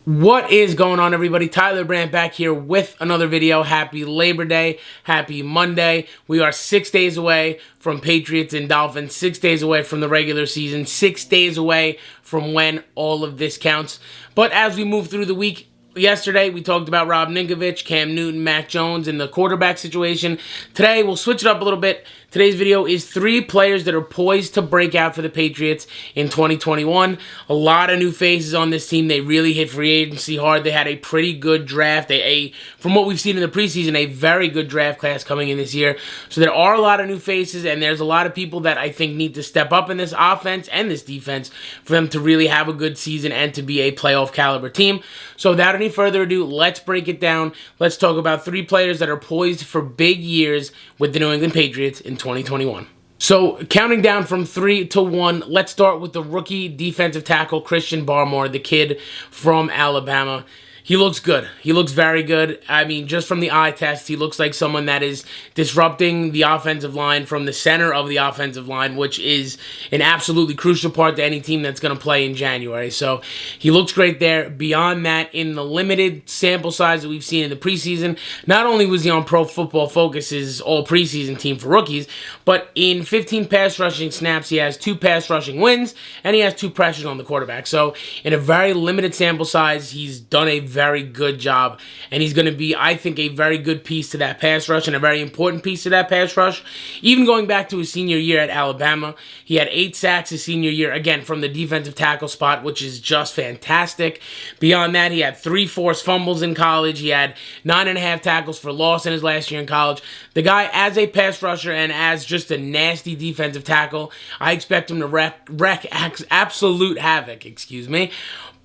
What is going on, everybody? Tyler Brandt back here with another video. Happy Labor Day. Happy Monday. We are 6 days away from Patriots and Dolphins, 6 days away from the regular season, 6 days away from when all of this counts. But as we move through the week, yesterday we talked about Rob Ninkovich, Cam Newton, Mac Jones, and the quarterback situation. Today we'll switch it up a little bit. Today's video is 3 players that are poised to break out for the Patriots in 2021. A lot of new faces on this team. They really hit free agency hard. They had a pretty good draft. From what we've seen in the preseason, a very good draft class coming in this year. So there are a lot of new faces, and there's a lot of people that I think need to step up in this offense and this defense for them to really have a good season and to be a playoff caliber team. So without any further ado, let's break it down. Let's talk about 3 players that are poised for big years with the New England Patriots in 2021. So, counting down from 3 to 1, let's start with the rookie defensive tackle, Christian Barmore, the kid from Alabama. He looks good. He looks very good. I mean, just from the eye test, he looks like someone that is disrupting the offensive line from the center of the offensive line, which is an absolutely crucial part to any team that's going to play in January. So he looks great there. Beyond that, in the limited sample size that we've seen in the preseason, not only was he on Pro Football Focus's all preseason team for rookies, but in 15 pass rushing snaps, he has 2 pass rushing wins, and he has 2 pressures on the quarterback. So in a very limited sample size, he's done a very good job, and he's going to be, I think, a very good piece to that pass rush and a very important piece to that pass rush. Even going back to his senior year at Alabama, he had 8 sacks his senior year, again, from the defensive tackle spot, which is just fantastic. Beyond that, he had 3 forced fumbles in college. He had 9.5 tackles for loss in his last year in college. The guy, as a pass rusher and as just a nasty defensive tackle, I expect him to wreak absolute havoc,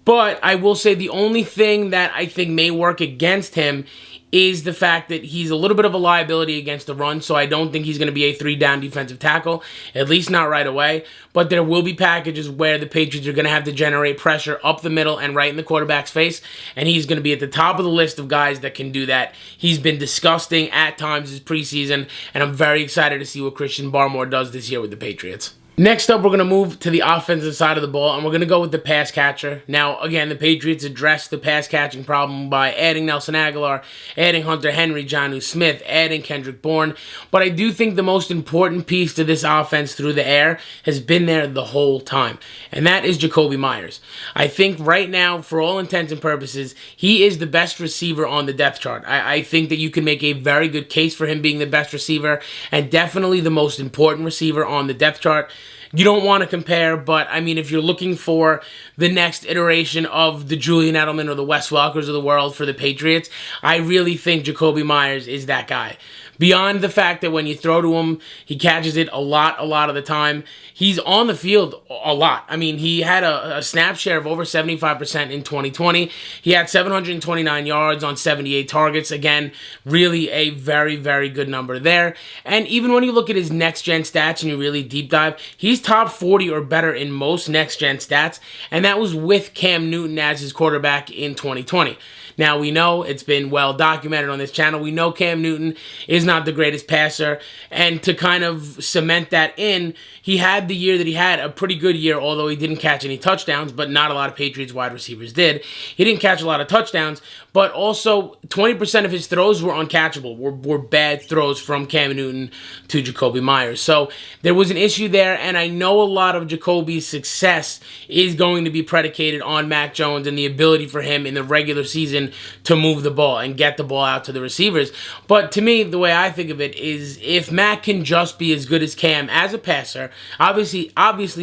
But I will say the only thing that I think may work against him is the fact that he's a little bit of a liability against the run, so I don't think he's going to be a 3-down defensive tackle, at least not right away. But there will be packages where the Patriots are going to have to generate pressure up the middle and right in the quarterback's face, and he's going to be at the top of the list of guys that can do that. He's been disgusting at times this preseason, and I'm very excited to see what Christian Barmore does this year with the Patriots. Next up, we're going to move to the offensive side of the ball, and we're going to go with the pass catcher. Now, again, the Patriots addressed the pass catching problem by adding Nelson Agholor, adding Hunter Henry, Jonnu Smith, adding Kendrick Bourne. But I do think the most important piece to this offense through the air has been there the whole time, and that is Jacobi Meyers. I think right now, for all intents and purposes, he is the best receiver on the depth chart. I think that you can make a very good case for him being the best receiver and definitely the most important receiver on the depth chart. You don't want to compare, but I mean, if you're looking for the next iteration of the Julian Edelman or the Wes Welkers of the world for the Patriots, I really think Jacobi Meyers is that guy. Beyond the fact that when you throw to him, he catches it a lot of the time. He's on the field a lot. I mean, he had a snap share of over 75% in 2020. He had 729 yards on 78 targets. Again, really a very, very good number there. And even when you look at his next-gen stats and you really deep dive, he's top 40 or better in most next-gen stats, and that was with Cam Newton as his quarterback in 2020. Now, we know it's been well documented on this channel. We know Cam Newton is not the greatest passer, and to kind of cement that in, he had the year that he had, a pretty good year, although he didn't catch any touchdowns, but not a lot of Patriots wide receivers did. He didn't catch a lot of touchdowns, but also 20% of his throws were uncatchable, were bad throws from Cam Newton to Jacobi Meyers. So there was an issue there, and I know a lot of Jacobi's success is going to be predicated on Mac Jones and the ability for him in the regular season to move the ball and get the ball out to the receivers. But to me, the way I think of it is if Mac can just be as good as Cam as a passer, obviously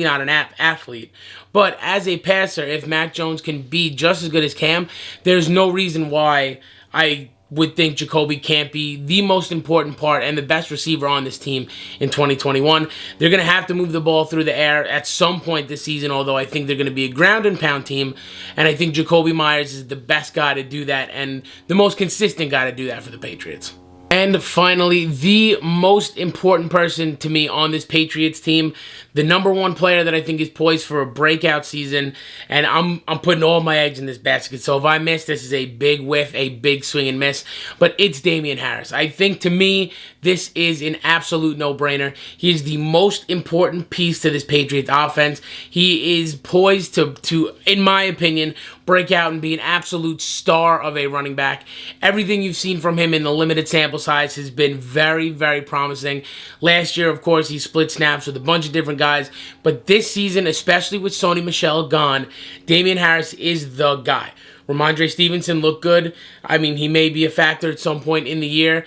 not an athlete, but as a passer, if Mac Jones can be just as good as Cam, there's no reason why I would think Jacobi can't be the most important part and the best receiver on this team in 2021. They're going to have to move the ball through the air at some point this season, although I think they're going to be a ground and pound team, and I think Jacobi Meyers is the best guy to do that and the most consistent guy to do that for the Patriots. And finally, the most important person to me on this Patriots team, the #1 player that I think is poised for a breakout season, and I'm putting all my eggs in this basket, so if I miss, this is a big whiff, a big swing and miss, but it's Damien Harris. I think, to me, this is an absolute no-brainer. He is the most important piece to this Patriots offense. He is poised to, in my opinion, break out and be an absolute star of a running back. Everything you've seen from him in the limited sample size has been very, very promising. Last year, of course, he split snaps with a bunch of different guys, but this season, especially with Sony Michel gone, Damien Harris is the guy. Ramondre Stevenson looked good. I mean, he may be a factor at some point in the year.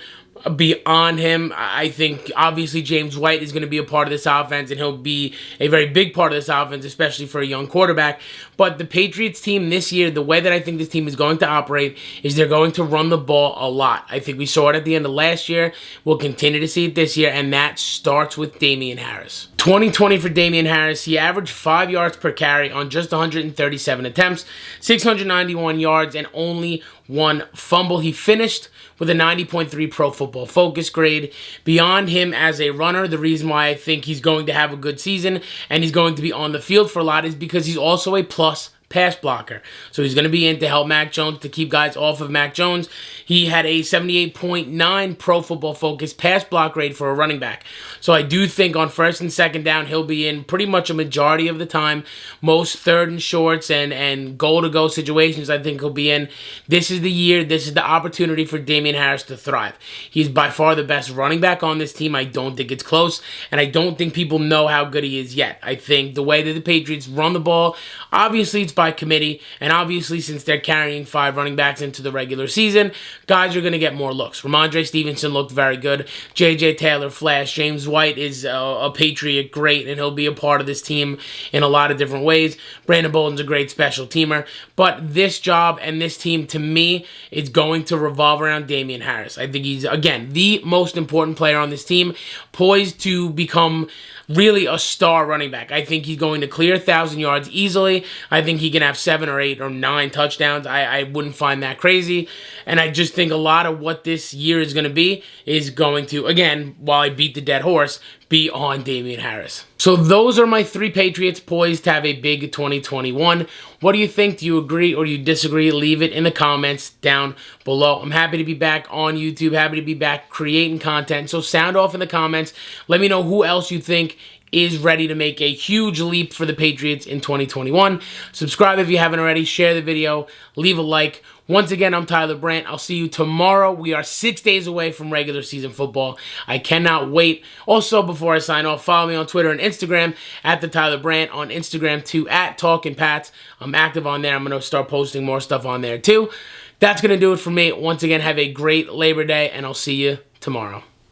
Beyond him, I think obviously James White is going to be a part of this offense, and he'll be a very big part of this offense, especially for a young quarterback. But the Patriots team this year, the way that I think this team is going to operate is they're going to run the ball a lot. I think we saw it at the end of last year. We'll continue to see it this year, and that starts with Damien Harris. 2020 for Damien Harris, he averaged 5 yards per carry on just 137 attempts, 691 yards, and only 1 fumble. He finished with a 90.3 Pro Football Focus grade. Beyond him as a runner, the reason why I think he's going to have a good season and he's going to be on the field for a lot is because he's also a plus pass blocker. So he's going to be in to help Mac Jones, to keep guys off of Mac Jones. He had a 78.9 Pro Football Focus pass block grade for a running back. So I do think on first and second down, he'll be in pretty much a majority of the time. Most third and shorts and goal-to-go situations, I think he'll be in. This is the year, this is the opportunity for Damien Harris to thrive. He's by far the best running back on this team. I don't think it's close, and I don't think people know how good he is yet. I think the way that the Patriots run the ball, obviously it's by committee, and obviously since they're carrying 5 running backs into the regular season, guys are going to get more looks. Ramondre Stevenson looked very good. J.J. Taylor flashed. James White is a Patriot great, and he'll be a part of this team in a lot of different ways. Brandon Bolden's a great special teamer, but this job and this team, to me, is going to revolve around Damien Harris. I think he's, again, the most important player on this team, poised to become really a star running back. I think he's going to clear 1,000 yards easily. I think he can have 7 or 8 or 9 touchdowns. I wouldn't find that crazy. And I just think a lot of what this year is going to be is going to, again, while I beat the dead horse, be on Damien Harris. So those are my 3 Patriots poised to have a big 2021. What do you think? Do you agree or do you disagree? Leave it in the comments down below. I'm happy to be back on YouTube, happy to be back creating content. So sound off in the comments. Let me know who else you think is ready to make a huge leap for the Patriots in 2021. Subscribe if you haven't already. Share the video. Leave a like. Once again, I'm Tyler Brandt. I'll see you tomorrow. We are 6 days away from regular season football. I cannot wait. Also, before I sign off, follow me on Twitter and Instagram at the Tyler Brandt. On Instagram, too, at Talkin' Pats. I'm active on there. I'm going to start posting more stuff on there, too. That's going to do it for me. Once again, have a great Labor Day, and I'll see you tomorrow.